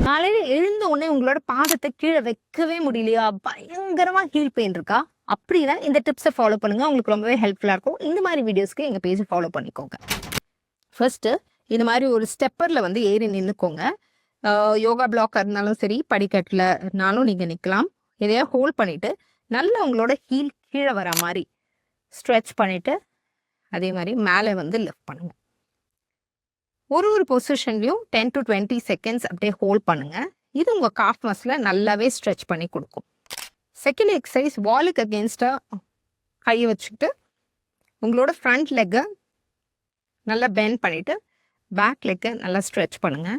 காலையில எழுந்த உடனே உங்களோட பாதத்தை கீழே வைக்கவே முடியலையா? பயங்கரமா ஹீல் பெயின் இருக்கா? அப்படின்னா இந்த டிப்ஸை ஃபாலோ பண்ணுங்க. உங்களுக்கு ரொம்பவே ஹெல்ப்ஃபுல்லா இருக்கும். இந்த மாதிரி வீடியோஸ்க்கு எங்க பேஜை ஃபாலோ பண்ணிக்கோங்க. ஃபர்ஸ்ட் இந்த மாதிரி ஒரு ஸ்டெப்பர்ல வந்து ஏறி நின்னுக்கோங்க. யோகா பிளாக் இருந்தாலும் சரி, படிக்கட்டுலனாலும் நீங்க நிக்கலாம். இதையா ஹோல்ட் பண்ணிட்டு நல்லா உங்களோட ஹீல் கீழே வர மாதிரி ஸ்ட்ரெச் பண்ணிட்டு அதே மாதிரி மேலே வந்து லிஃப்ட் பண்ணுங்க. ஒரு பொசிஷன்லையும் 10 to 20 செகண்ட்ஸ் அப்படியே ஹோல்ட் பண்ணுங்க. இது உங்க காஃப் மசிலை நல்லாவே ஸ்ட்ரெச் பண்ணி கொடுக்கும். செகண்ட் எக்ஸசைஸ், வாலுக்கு அகேன்ஸ்டா கையை வச்சுக்கிட்டு உங்களோட ஃப்ரண்ட் லெக்கை நல்லா பெண்ட் பண்ணிட்டு பேக் லெக்கை நல்லா ஸ்ட்ரெச் பண்ணுங்க.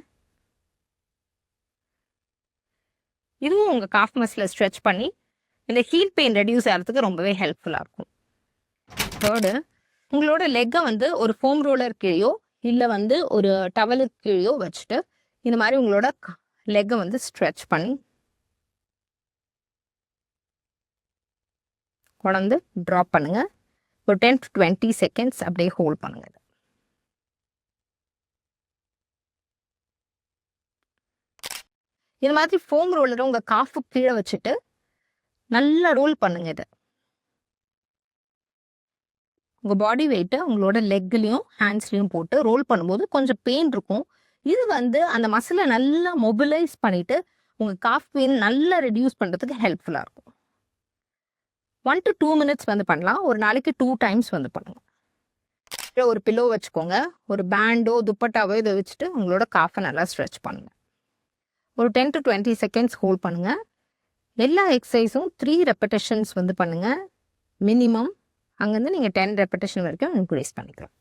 இதுவும் உங்க காஃப் மசிலை ஸ்ட்ரெச் பண்ணி இந்த ஹீல் பெயின் ரெடியூஸ் ஆகிறதுக்கு ரொம்பவே ஹெல்ப்ஃபுல்லாக இருக்கும். தேர்டு, உங்களோட லெக்கை வந்து ஒரு ஃபோம் ரோலர் கீழேயோ இல்லை வந்து ஒரு டவலுக்கு கீழேயோ வச்சுட்டு இந்த மாதிரி உங்களோட லெக்கை வந்து ஸ்ட்ரெச் பண்ணி கொண்டு ட்ராப் பண்ணுங்க. ஒரு 10 to 20 செகண்ட்ஸ் அப்படியே ஹோல்ட் பண்ணுங்க. இது மாதிரி ஃபோம் ரோலரை உங்க காஃபு கீழே வச்சுட்டு நல்லா ரோல் பண்ணுங்க. இதை உங்கள் பாடி வெயிட்டை உங்களோட லெக்லையும் ஹேண்ட்ஸ்லையும் போட்டு ரோல் பண்ணும்போது கொஞ்சம் பெயின் இருக்கும். இது வந்து அந்த மசிலை நல்லா மொபிலைஸ் பண்ணிவிட்டு உங்கள் காஃப் பெயின் நல்லா ரெடியூஸ் பண்ணுறதுக்கு ஹெல்ப்ஃபுல்லாக இருக்கும். 1 to 2 மினிட்ஸ் வந்து பண்ணலாம். ஒரு நாளைக்கு 2 டைம்ஸ் வந்து பண்ணுங்க. ஒரு பில்லோ வச்சுக்கோங்க. ஒரு பேண்டோ துப்பட்டாவோ இதை வச்சுட்டு உங்களோட காஃபை நல்லா ஸ்ட்ரெச் பண்ணுங்க. ஒரு 10 to 20 செகண்ட்ஸ் ஹோல்ட் பண்ணுங்க. எல்லா எக்ஸசைஸும் 3 ரெப்படேஷன்ஸ் வந்து பண்ணுங்க மினிமம். அங்கேருந்து நீங்கள் 10 ரெப்படேஷன் வரைக்கும் இன்க்ரீஸ் பண்ணிக்கலாம்.